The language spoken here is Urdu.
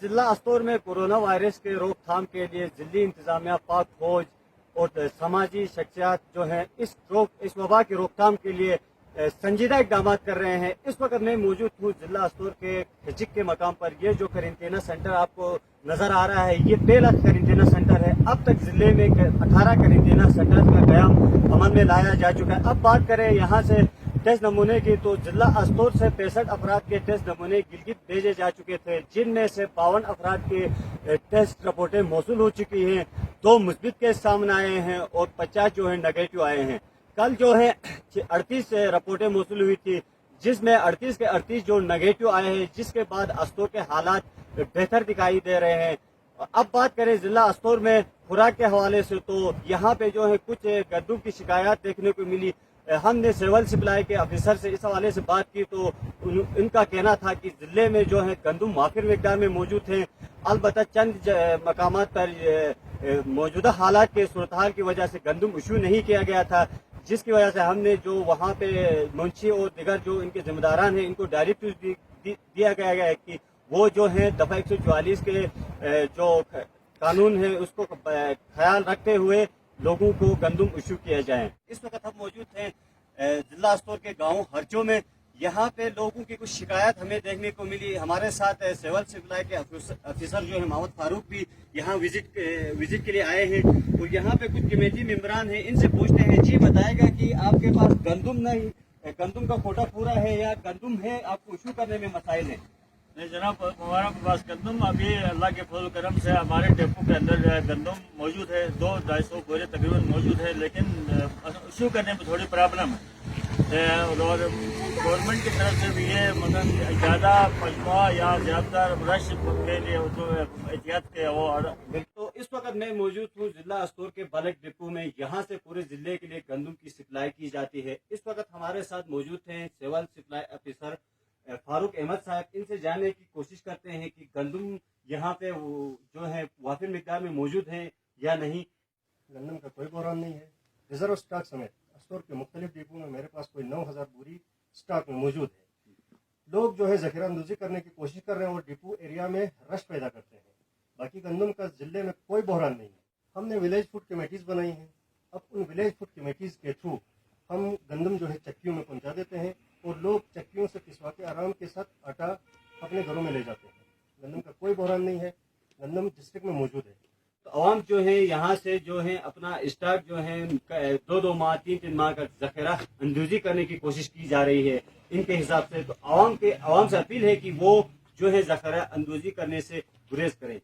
ضلع استور میں کورونا وائرس کے روک تھام کے لیے ضلعی انتظامیہ، پاک فوج اور سماجی شخصیات جو ہیں اس وبا کی روک تھام کے لیے سنجیدہ اقدامات کر رہے ہیں۔ اس وقت میں موجود ہوں ضلع استور کے کھچک کے مقام پر۔ یہ جو قرنطینہ سینٹر آپ کو نظر آ رہا ہے، یہ پہلا قرنطینہ سینٹر ہے۔ اب تک ضلع میں 18 قرنطینہ سینٹر کا قیام عمل میں لایا جا چکا ہے۔ اب بات کریں یہاں سے ٹیسٹ نمونے کی، تو ضلع استور سے 65 افراد کے ٹیسٹ نمونے گلگت بھیجے جا چکے تھے، جن میں سے 52 افراد کے ٹیسٹ رپورٹیں موصول ہو چکی ہیں، 2 مثبت کیس سامنے آئے ہیں اور 50 جو ہیں نیگیٹو آئے ہیں۔ کل جو ہے 38 رپورٹیں موصول ہوئی تھی، جس میں 38 کے 38 جو نیگیٹو آئے ہیں، جس کے بعد استور کے حالات بہتر دکھائی دے رہے ہیں۔ اب بات کریں ضلع استور میں خوراک کے حوالے سے، تو یہاں پہ جو ہے کچھ گندم کی شکایات دیکھنے کو ملی۔ ہم نے سول سپلائی کے افیسر سے اس حوالے سے بات کی، تو ان کا کہنا تھا کہ ضلع میں جو ہے گندم وافر مقدار میں موجود ہیں، البتہ چند مقامات پر موجودہ حالات کے صورتحال کی وجہ سے گندم ایشو نہیں کیا گیا تھا، جس کی وجہ سے ہم نے جو وہاں پہ منشی اور دیگر جو ان کے ذمہ داران ہیں، ان کو ڈائریکٹو دیا گیا ہے کہ وہ جو ہیں دفعہ 144 کے جو قانون ہے اس کو خیال رکھتے ہوئے لوگوں کو گندم ایشو کیے جائیں۔ اس وقت ہم موجود ہیں ضلع استور کے گاؤں ہرچوں میں۔ یہاں پہ لوگوں کی کچھ شکایت ہمیں دیکھنے کو ملی۔ ہمارے ساتھ سول سپلائی کے افیسر جو ہے محمد فاروق بھی یہاں وزٹ کے لیے آئے ہیں، اور یہاں پہ کچھ کمیٹی ممبران ہیں، ان سے پوچھتے ہیں، جی بتائے گا کہ آپ کے پاس گندم کا کوٹا پورا ہے یا گندم ہے، آپ کو ایشو کرنے میں مسائل ہیں؟ نہیں جناب، ہمارا پاس گندم ابھی اللہ کے فضل و کرم سے ہمارے ڈیپو کے اندر جو ہے گندم موجود ہے، 200-250 بورے تقریباً موجود ہے، لیکن ایشو کرنے میں تھوڑی پرابلم ہے، اور گورنمنٹ کی طرف سے بھی یہ مثلا زیادہ مجموعہ یا زیادہ رش کے لیے جو احتیاط کے وہ۔ تو اس وقت میں موجود ہوں ضلع استور کے بلک ڈپو میں، یہاں سے پورے ضلع کے لیے گندم کی سپلائی کی جاتی ہے۔ اس وقت ہمارے ساتھ موجود ہیں سول سپلائی افیسر فاروق احمد صاحب۔ ان سے جاننے کی کوشش کرتے ہیں کہ گندم یہاں پہ جو ہے وافر مقدار میں موجود ہے یا نہیں۔ گندم کا کوئی بحران نہیں ہے۔ ریزرو سٹاک سمیت استور کے مختلف ڈپو میں میرے پاس کوئی 9000 بوری سٹاک میں موجود ہے۔ لوگ جو ہے ذخیرہ اندوزی کرنے کی کوشش کر رہے ہیں اور ڈپو ایریا میں رش پیدا کرتے ہیں۔ باقی گندم کا ضلع میں کوئی بحران نہیں ہے۔ ہم نے ولیج فوڈ کمیٹیز بنائی ہیں۔ اب ان ولیج فوڈ کمیٹیز کے تھرو ہم گندم جو ہے چکیوں میں پہنچا دیتے ہیں، اور لوگ چکیوں سے پسوا کے آرام کے ساتھ آٹا اپنے گھروں میں لے جاتے ہیں۔ گندم کا کوئی بحران نہیں ہے، گندم ڈسٹرکٹ میں موجود ہے۔ تو عوام جو ہے یہاں سے جو ہے اپنا اسٹاک جو ہے 2 ماہ 3 ماہ کا ذخیرہ اندوزی کرنے کی کوشش کی جا رہی ہے ان کے حساب سے۔ تو عوام سے اپیل ہے کہ وہ جو ہے ذخیرہ اندوزی کرنے سے گریز کریں۔